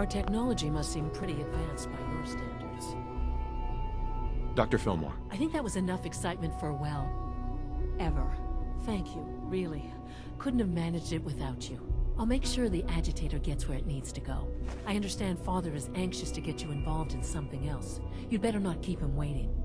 Our technology must seem pretty advanced by your standards. Dr. Fillmore. I think that was enough excitement for, well, ever. Thank you, really. Couldn't have managed it without you. I'll make sure the agitator gets where it needs to go. I understand Father is anxious to get you involved in something else. You'd better not keep him waiting.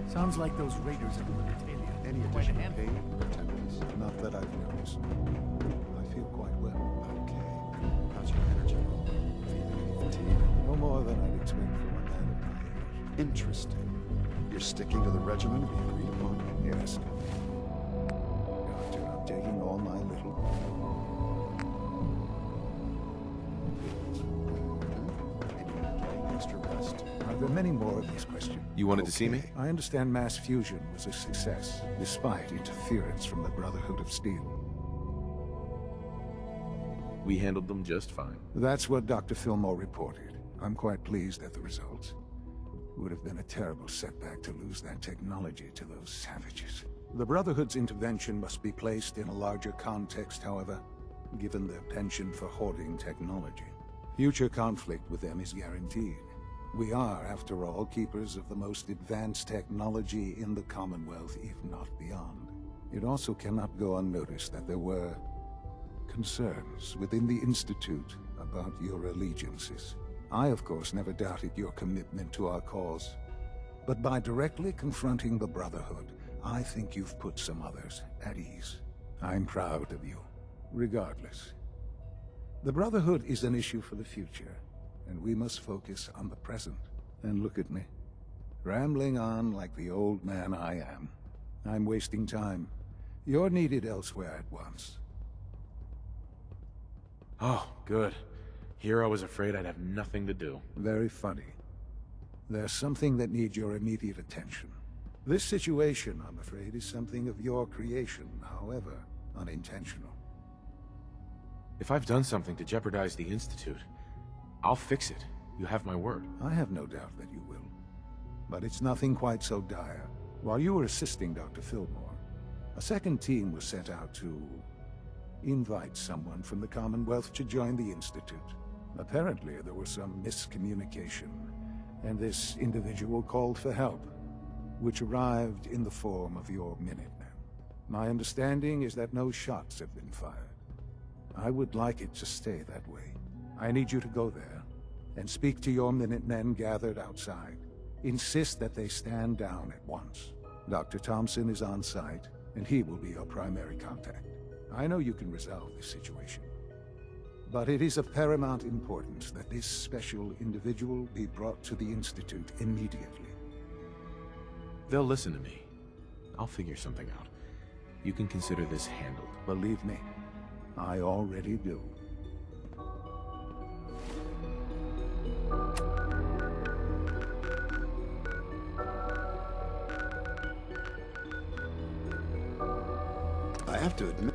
Sounds like those raiders of Libertalia. Any additional pain or tenderness? Not that I've noticed. I feel quite well. Okay. How's your energy level? Feeling any fatigue? No more than I'd expect from a man of my age. Interesting. You're sticking to the regimen we agreed upon? Yes. Doctor, I'm taking all my little... And you're getting extra rest. Are there many more of these questions? You wanted to see me? I understand mass fusion was a success, despite interference from the Brotherhood of Steel. We handled them just fine. That's what Dr. Fillmore reported. I'm quite pleased at the results. It would have been a terrible setback to lose that technology to those savages. The Brotherhood's intervention must be placed in a larger context, however, given their penchant for hoarding technology. Future conflict with them is guaranteed. We are, after all, keepers of the most advanced technology in the Commonwealth, if not beyond. It also cannot go unnoticed that there were concerns within the Institute about your allegiances. I, of course, never doubted your commitment to our cause. But by directly confronting the Brotherhood, I think you've put some others at ease. I'm proud of you, regardless. The Brotherhood is an issue for the future, and we must focus on the present. And look at me, rambling on like the old man I am. I'm wasting time. You're needed elsewhere at once. Oh, good. Here I was afraid I'd have nothing to do. Very funny. There's something that needs your immediate attention. This situation, I'm afraid, is something of your creation, however unintentional. If I've done something to jeopardize the Institute, I'll fix it. You have my word. I have no doubt that you will. But it's nothing quite so dire. While you were assisting Dr. Fillmore, a second team was sent out to invite someone from the Commonwealth to join the Institute. Apparently, there was some miscommunication, and this individual called for help, which arrived in the form of your Minutemen. My understanding is that no shots have been fired. I would like it to stay that way. I need you to go there and speak to your Minutemen gathered outside. Insist that they stand down at once. Dr. Thompson is on site, and he will be your primary contact. I know you can resolve this situation, but it is of paramount importance that this special individual be brought to the Institute immediately. They'll listen to me. I'll figure something out. You can consider this handled. Believe me, I already do. I have to admit...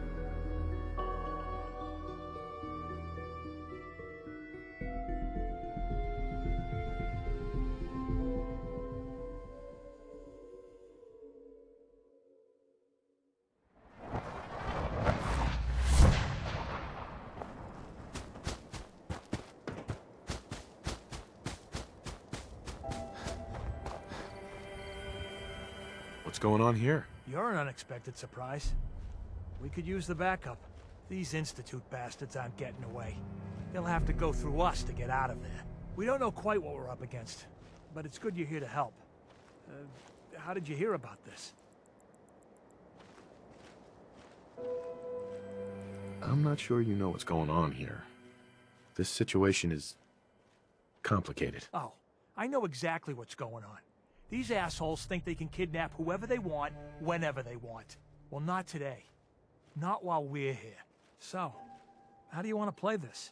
What's going on here? You're an unexpected surprise. We could use the backup. These Institute bastards aren't getting away. They'll have to go through us to get out of there. We don't know quite what we're up against, but it's good you're here to help. How did you hear about this? I'm not sure you know what's going on here. This situation is complicated. Oh, I know exactly what's going on. These assholes think they can kidnap whoever they want, whenever they want. Well, not today. Not while we're here. So, how do you want to play this?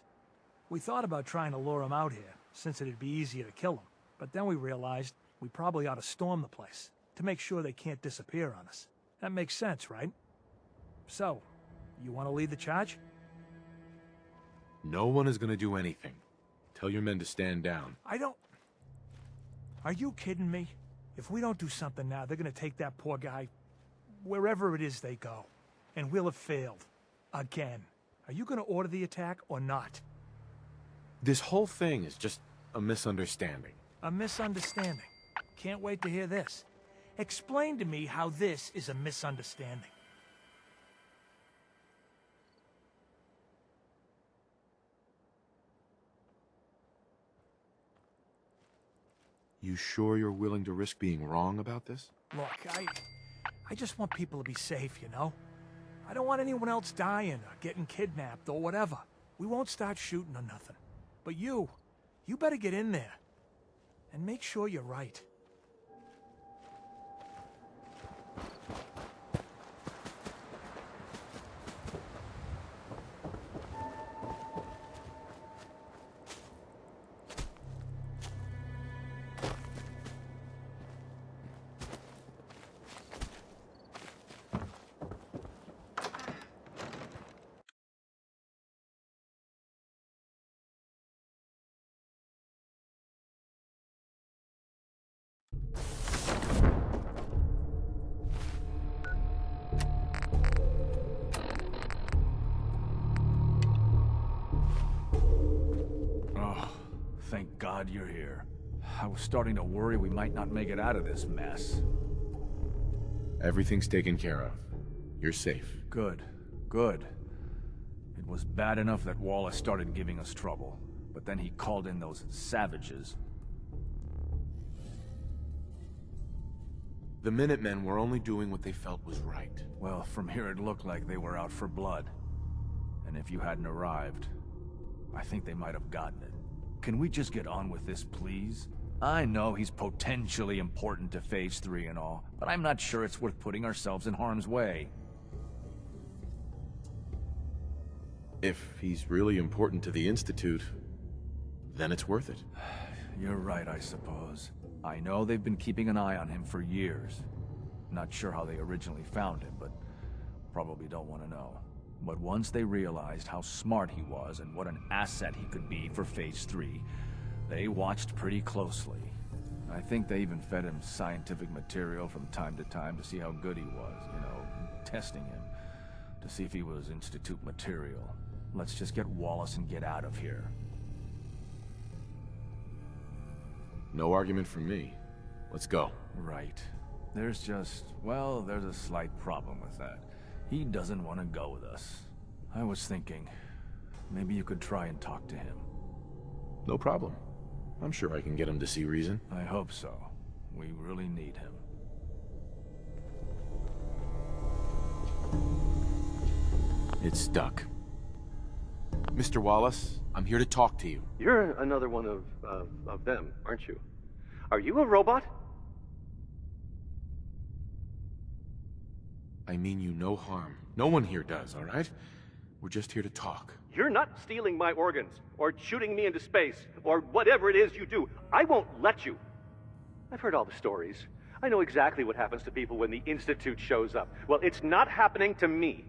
We thought about trying to lure him out here, since it'd be easier to kill him. But then we realized we probably ought to storm the place, to make sure they can't disappear on us. That makes sense, right? So, you want to lead the charge? No one is gonna do anything. Tell your men to stand down. I don't... Are you kidding me? If we don't do something now, they're gonna take that poor guy wherever it is they go. And we'll have failed. Again. Are you gonna order the attack or not? This whole thing is just a misunderstanding. A misunderstanding. Can't wait to hear this. Explain to me how this is a misunderstanding. You sure you're willing to risk being wrong about this? Look, I just want people to be safe, you know? I don't want anyone else dying or getting kidnapped or whatever. We won't start shooting or nothing. But you better get in there. And make sure you're right. Thank God you're here. I was starting to worry we might not make it out of this mess. Everything's taken care of. You're safe. Good. Good. It was bad enough that Wallace started giving us trouble, but then he called in those savages. The Minutemen were only doing what they felt was right. Well, from here it looked like they were out for blood. And if you hadn't arrived, I think they might have gotten it. Can we just get on with this, please? I know he's potentially important to Phase 3 and all, but I'm not sure it's worth putting ourselves in harm's way. If he's really important to the Institute, then it's worth it. You're right, I suppose. I know they've been keeping an eye on him for years. Not sure how they originally found him, but probably don't want to know. But once they realized how smart he was and what an asset he could be for Phase 3, they watched pretty closely. I think they even fed him scientific material from time to time to see how good he was, you know, testing him, to see if he was Institute material. Let's just get Wallace and get out of here. No argument from me. Let's go. Right. There's just, well, there's a slight problem with that. He doesn't want to go with us. I was thinking, maybe you could try and talk to him. No problem. I'm sure I can get him to see reason. I hope so. We really need him. It's stuck. Mr. Wallace, I'm here to talk to you. You're another one of them, aren't you? Are you a robot? I mean you no harm. No one here does, all right? We're just here to talk. You're not stealing my organs, or shooting me into space, or whatever it is you do. I won't let you. I've heard all the stories. I know exactly what happens to people when the Institute shows up. Well, it's not happening to me.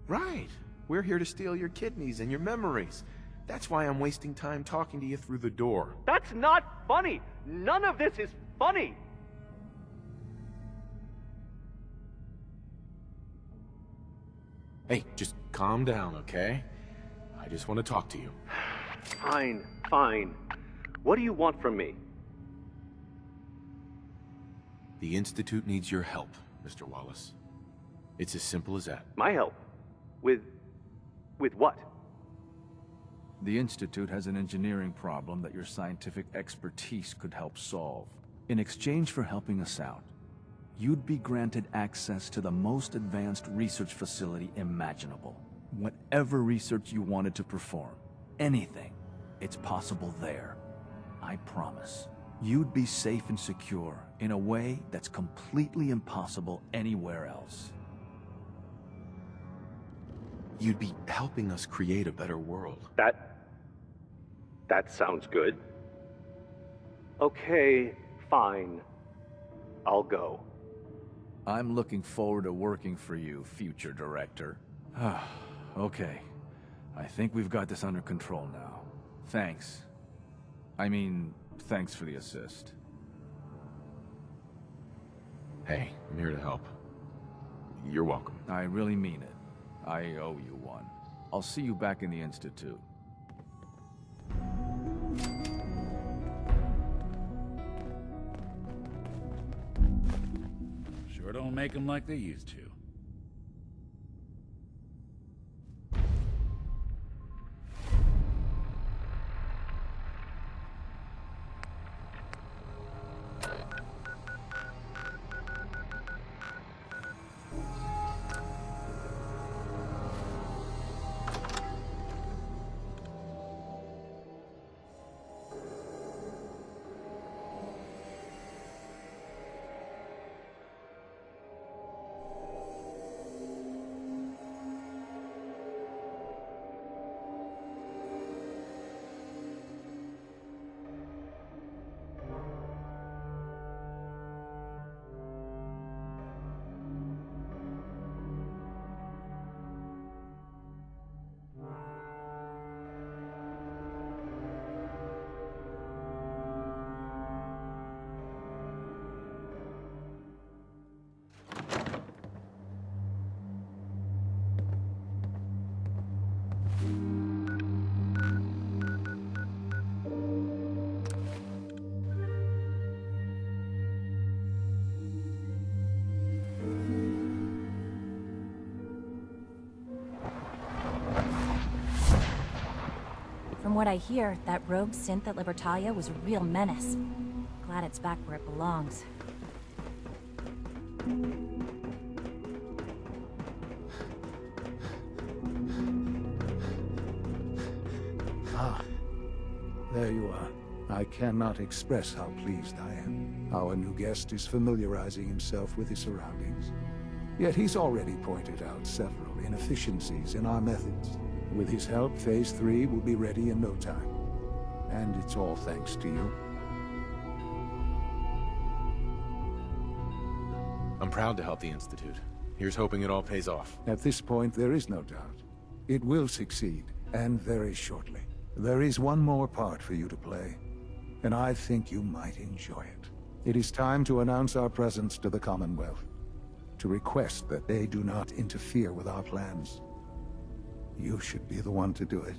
Right. We're here to steal your kidneys and your memories. That's why I'm wasting time talking to you through the door. That's not funny! None of this is funny! Hey, just calm down, okay? I just want to talk to you. Fine, fine. What do you want from me? The Institute needs your help, Mr. Wallace. It's as simple as that. My help? With what? The Institute has an engineering problem that your scientific expertise could help solve. In exchange for helping us out, you'd be granted access to the most advanced research facility imaginable. Whatever research you wanted to perform, anything, it's possible there. I promise. You'd be safe and secure in a way that's completely impossible anywhere else. You'd be helping us create a better world. That sounds good. Okay, fine. I'll go. I'm looking forward to working for you, future director. Okay. I think we've got this under control now. Thanks. I mean, thanks for the assist. Hey, I'm here to help. You're welcome. I really mean it. I owe you one. I'll see you back in the Institute. Sure don't make them like they used to. From what I hear, that rogue synth at Libertalia was a real menace. Glad it's back where it belongs. There you are. I cannot express how pleased I am. Our new guest is familiarizing himself with his surroundings. Yet he's already pointed out several inefficiencies in our methods. With his help, Phase 3 will be ready in no time. And it's all thanks to you. I'm proud to help the Institute. Here's hoping it all pays off. At this point, there is no doubt. It will succeed, and very shortly. There is one more part for you to play, and I think you might enjoy it. It is time to announce our presence to the Commonwealth, to request that they do not interfere with our plans. You should be the one to do it.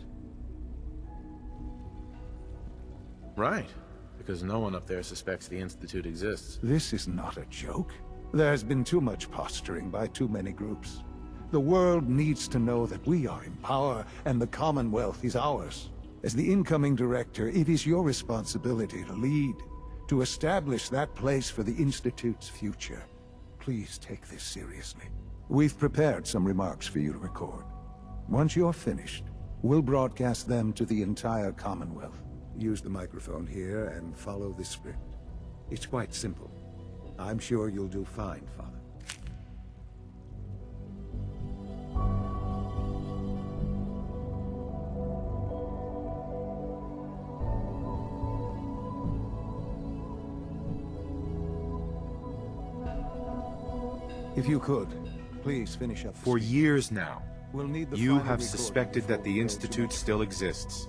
Right, because no one up there suspects the Institute exists. This is not a joke. There's been too much posturing by too many groups. The world needs to know that we are in power, and the Commonwealth is ours. As the incoming director, it is your responsibility to lead, to establish that place for the Institute's future. Please take this seriously. We've prepared some remarks for you to record. Once you're finished, we'll broadcast them to the entire Commonwealth. Use the microphone here and follow this script. It's quite simple. I'm sure you'll do fine, Father. If you could, please finish up. For years now, We'll need the you final have recording suspected that before the we go Institute to- still exists.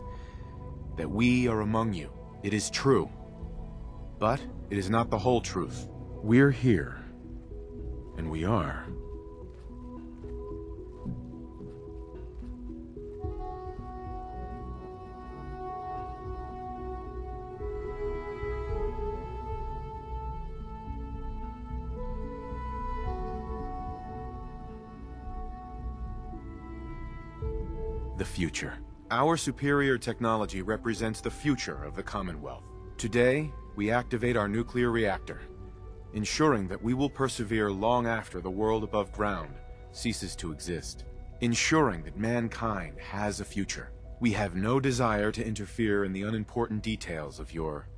That we are among you. It is true. But it is not the whole truth. We're here. And we are. The future. Our superior technology represents the future of the Commonwealth. Today, we activate our nuclear reactor, ensuring that we will persevere long after the world above ground ceases to exist. Ensuring that mankind has a future. We have no desire to interfere in the unimportant details of your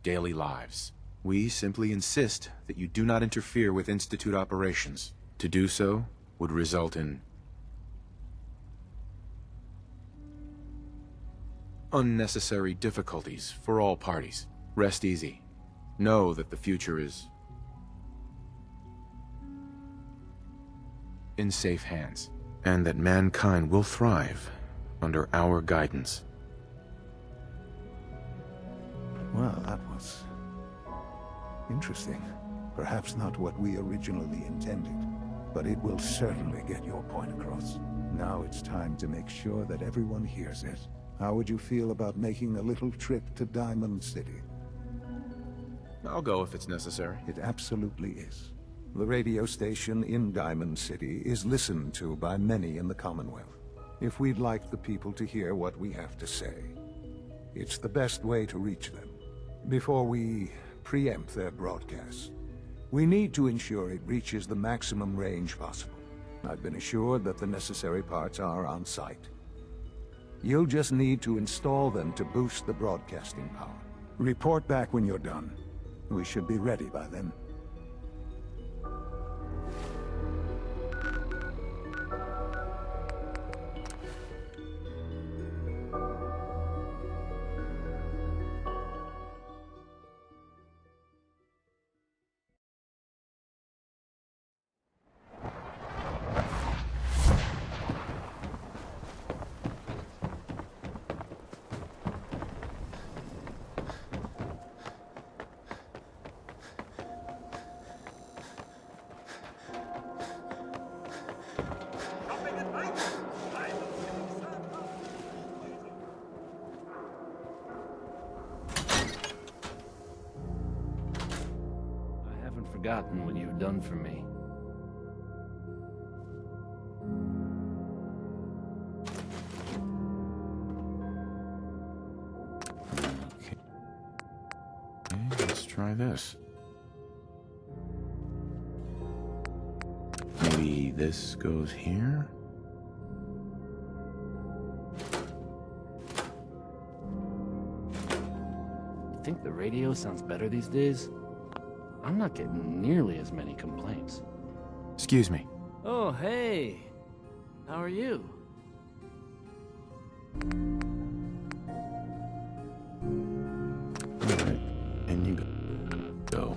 daily lives. We simply insist that you do not interfere with Institute operations. To do so would result in unnecessary difficulties for all parties. Rest easy. Know that the future is in safe hands, and that mankind will thrive under our guidance. Well, that was interesting. Perhaps not what we originally intended, but it will certainly get your point across. Now it's time to make sure that everyone hears it. How would you feel about making a little trip to Diamond City? I'll go if it's necessary. It absolutely is. The radio station in Diamond City is listened to by many in the Commonwealth. If we'd like the people to hear what we have to say, it's the best way to reach them. Before we preempt their broadcasts, we need to ensure it reaches the maximum range possible. I've been assured that the necessary parts are on site. You'll just need to install them to boost the broadcasting power. Report back when you're done. We should be ready by then. Forgotten what you've done for me. Okay, let's try this. Maybe this goes here? You think the radio sounds better these days? I'm not getting nearly as many complaints. Excuse me. Oh, hey. How are you? All right, and you go.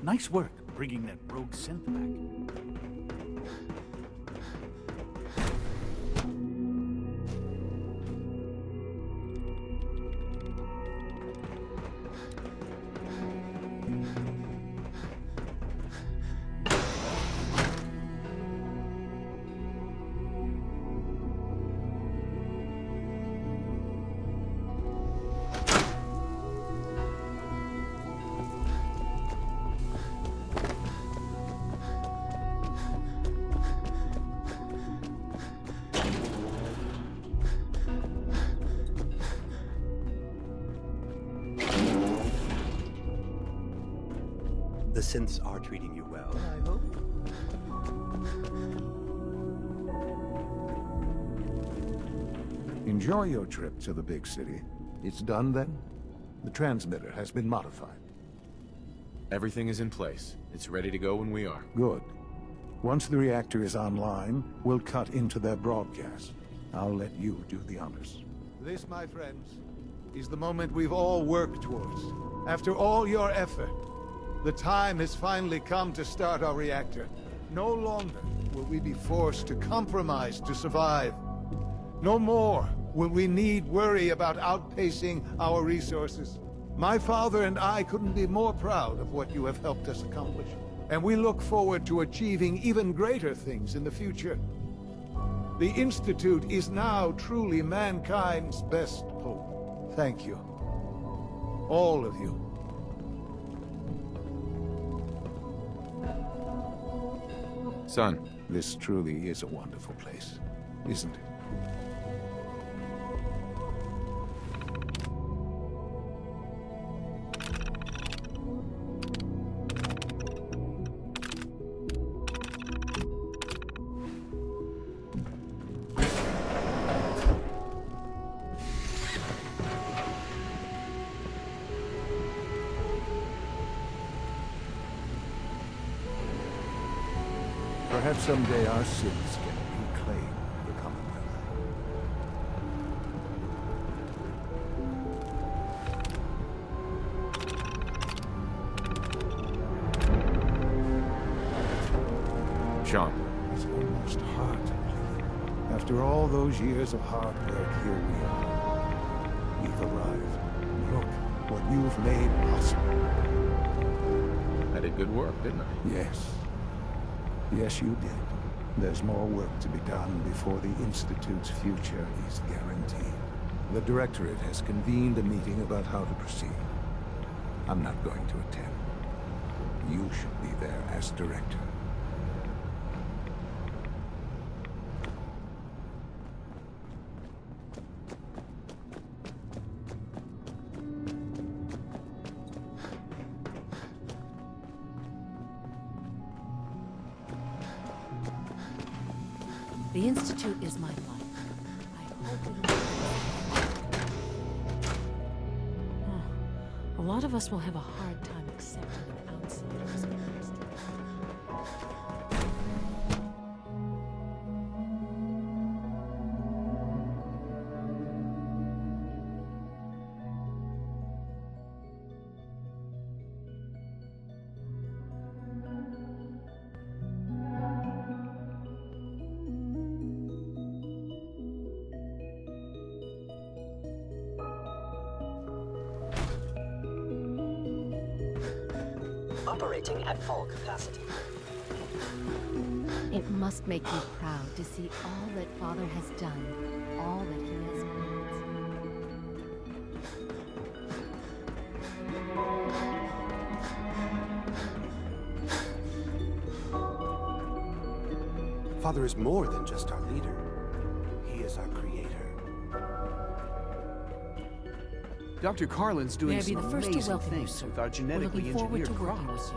Nice work bringing that rogue synth back. The synths are treating you well, I hope? Enjoy your trip to the big city. It's done then? The transmitter has been modified. Everything is in place. It's ready to go when we are. Good. Once the reactor is online, we'll cut into their broadcast. I'll let you do the honors. This, my friends, is the moment we've all worked towards. After all your effort, the time has finally come to start our reactor. No longer will we be forced to compromise to survive. No more will we need worry about outpacing our resources. My father and I couldn't be more proud of what you have helped us accomplish, and we look forward to achieving even greater things in the future. The Institute is now truly mankind's best hope. Thank you. All of you. Son. This truly is a wonderful place, isn't it? Perhaps someday our sins can reclaim the Commonwealth. Sean. It's almost hard to believe. After all those years of hard work, here we are. We've arrived. Look what you've made possible. I did good work, didn't I? Yes. Yes, you did. There's more work to be done before the Institute's future is guaranteed. The Directorate has convened a meeting about how to proceed. I'm not going to attend. You should be there as Director. The Institute is my life. I hope it'll... A lot of us will have a hard time accepting an outsider as a master. Operating at full capacity. It must make you proud to see all that Father has done, all that he has Father is more than just our leader. He is our creator. Dr. Carlin's doing some amazing things with our genetically engineered crops.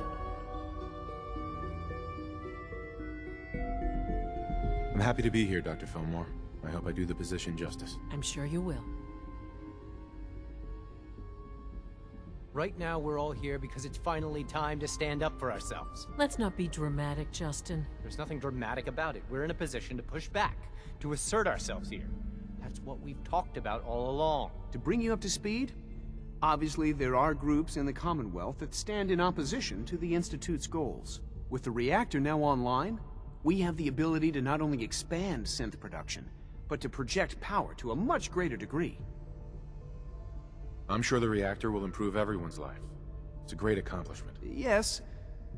I'm happy to be here, Dr. Fillmore. I hope I do the position justice. I'm sure you will. Right now, we're all here because it's finally time to stand up for ourselves. Let's not be dramatic, Justin. There's nothing dramatic about it. We're in a position to push back, to assert ourselves here. That's what we've talked about all along. To bring you up to speed, obviously there are groups in the Commonwealth that stand in opposition to the Institute's goals. With the reactor now online, we have the ability to not only expand synth production, but to project power to a much greater degree. I'm sure the reactor will improve everyone's life. It's a great accomplishment. Yes,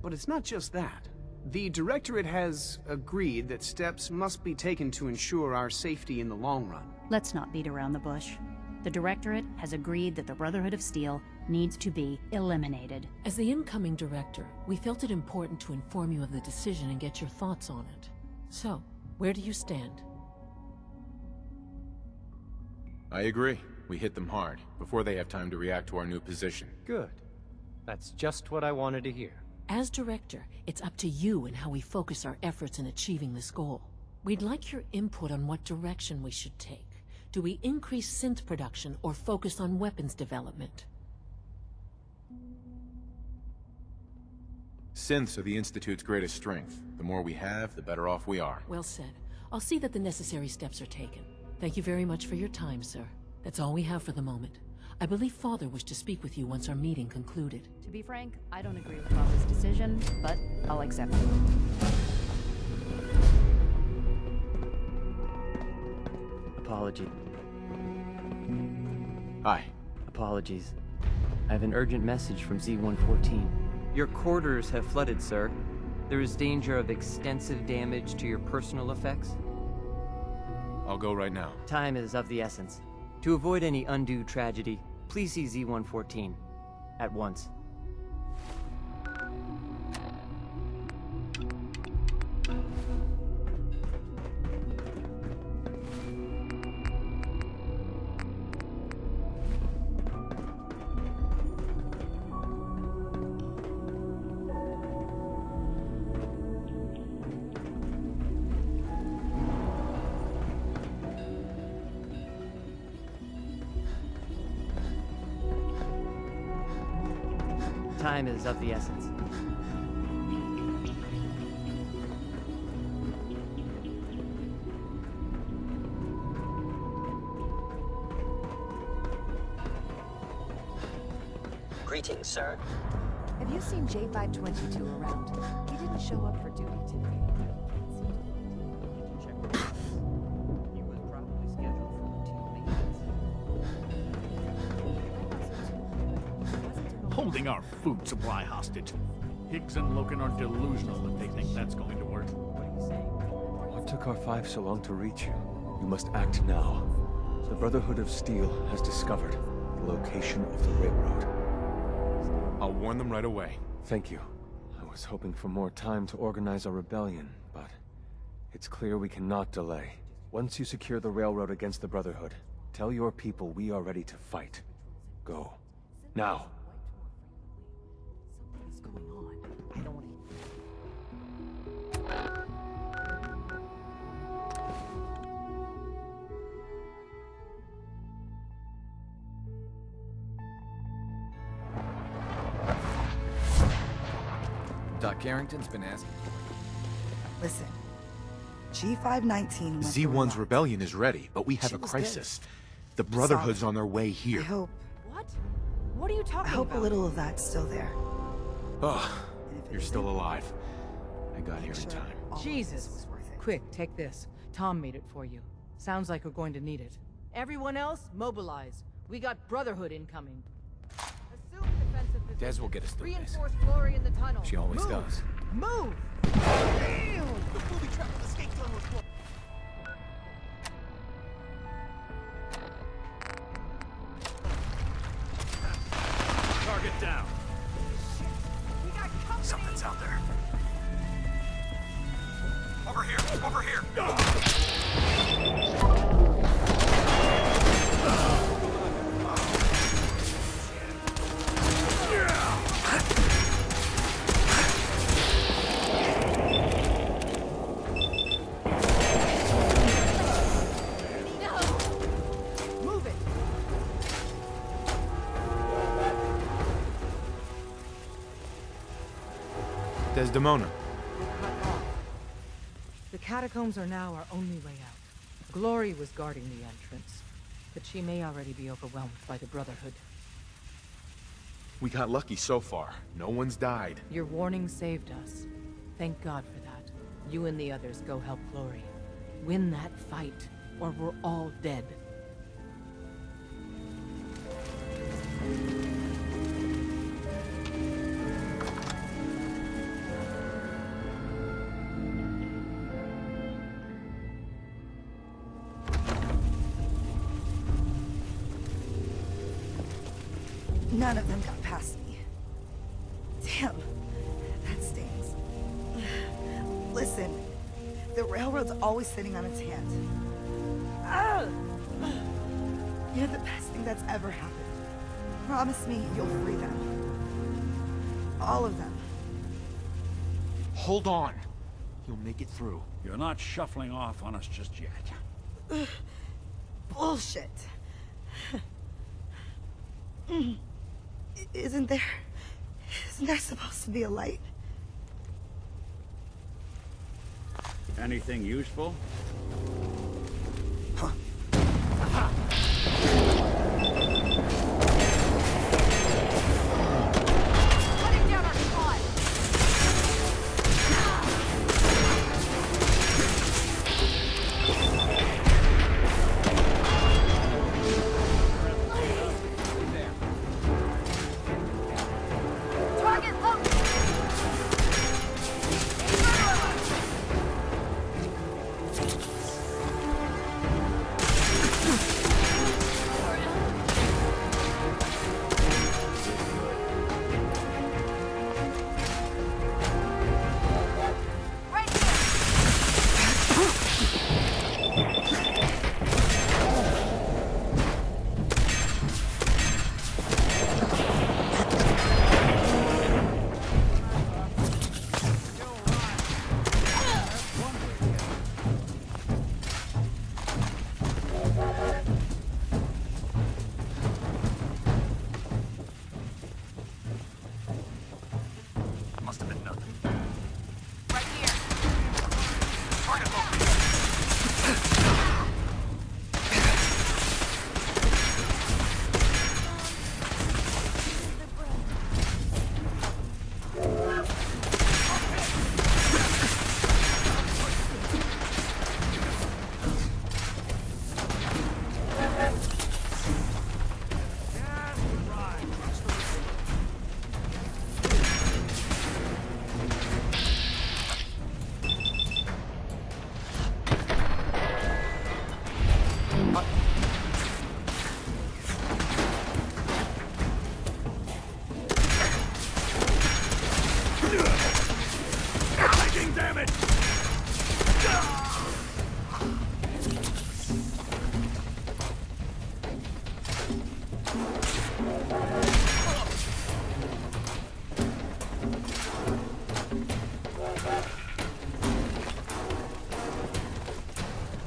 but it's not just that. The Directorate has agreed that steps must be taken to ensure our safety in the long run. Let's not beat around the bush. The Directorate has agreed that the Brotherhood of Steel needs to be eliminated. As the incoming director, we felt it important to inform you of the decision and get your thoughts on it. So, where do you stand? I agree. We hit them hard, before they have time to react to our new position. Good. That's just what I wanted to hear. As director, it's up to you and how we focus our efforts in achieving this goal. We'd like your input on what direction we should take. Do we increase synth production or focus on weapons development? Synths are the Institute's greatest strength. The more we have, the better off we are. Well said. I'll see that the necessary steps are taken. Thank you very much for your time, sir. That's all we have for the moment. I believe Father wished to speak with you once our meeting concluded. To be frank, I don't agree with Father's decision, but I'll accept it. Apology. Hi. Apologies. I have an urgent message from Z-114. Your quarters have flooded, sir. There is danger of extensive damage to your personal effects. I'll go right now. Time is of the essence. To avoid any undue tragedy, please see Z-114 at once. Time is of the essence. Greetings, sir. Have you seen J522 around? He didn't show up for duty today. He was probably scheduled for routine maintenance. Holding our food supply hostage. Higgs and Loken are delusional if they think that's going to work. What took R5 so long to reach you? You must act now. The Brotherhood of Steel has discovered the location of the railroad. I'll warn them right away. Thank you. I was hoping for more time to organize a rebellion, but it's clear we cannot delay. Once you secure the railroad against the Brotherhood, tell your people we are ready to fight. Go. Now. Something's going on. I don't want to... Doc Carrington's been asking. Listen, G519 Z1's rebellion is ready, but we have a crisis. The Brotherhood's on their way here. I hope. What? What are you talking about? I hope a little of that's still there. Oh, you're still alive. I got here in time. Jesus. Quick, take this. Tom made it for you. Sounds like we're going to need it. Everyone else, mobilize. We got Brotherhood incoming. Assume defensive position. Des will get us through this. Reinforce Glory in the tunnel. She always Move. does. Move! Damn! The booby trap escape tunnel is closed. Target down. We got company. Something's out there. Over here! Over here! Move it! Desdemona. Cut off. The catacombs are now our only way out. Glory was guarding the entrance, but she may already be overwhelmed by the Brotherhood. We got lucky so far. No one's died. Your warning saved us. Thank God for that. You and the others go help Glory. Win that fight, or we're all dead. None of them got past me. Damn, that stings. Listen, the railroad's always sitting on its hands. Ah! You're the best thing that's ever happened. Promise me you'll free them. All of them. Hold on. You'll make it through. You're not shuffling off on us just yet. Bullshit. Isn't there supposed to be a light? Anything useful? Huh. Cutting down our squad!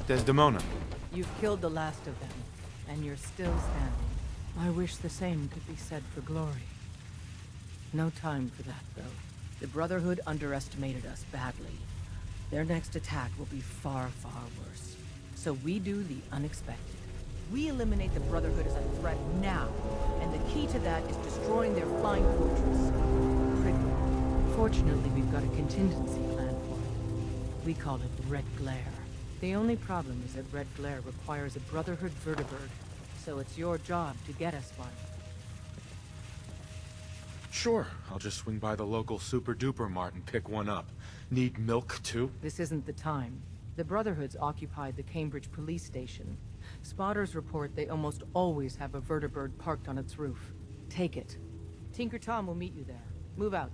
Desdemona. You've killed the last of them, and you're still standing. I wish the same could be said for Glory. No time for that, though. The Brotherhood underestimated us badly. Their next attack will be far, far worse. So we do the unexpected. We eliminate the Brotherhood as a threat now, and the key to that is destroying their flying fortress. Fortunately, we've got a contingency plan for it. We call it Red Glare. The only problem is that Red Glare requires a Brotherhood vertibird, so it's your job to get us one. Sure, I'll just swing by the local super-duper mart and pick one up. Need milk, too? This isn't the time. The Brotherhood's occupied the Cambridge police station. Spotters report they almost always have a vertibird parked on its roof. Take it. Tinker Tom will meet you there. Move out.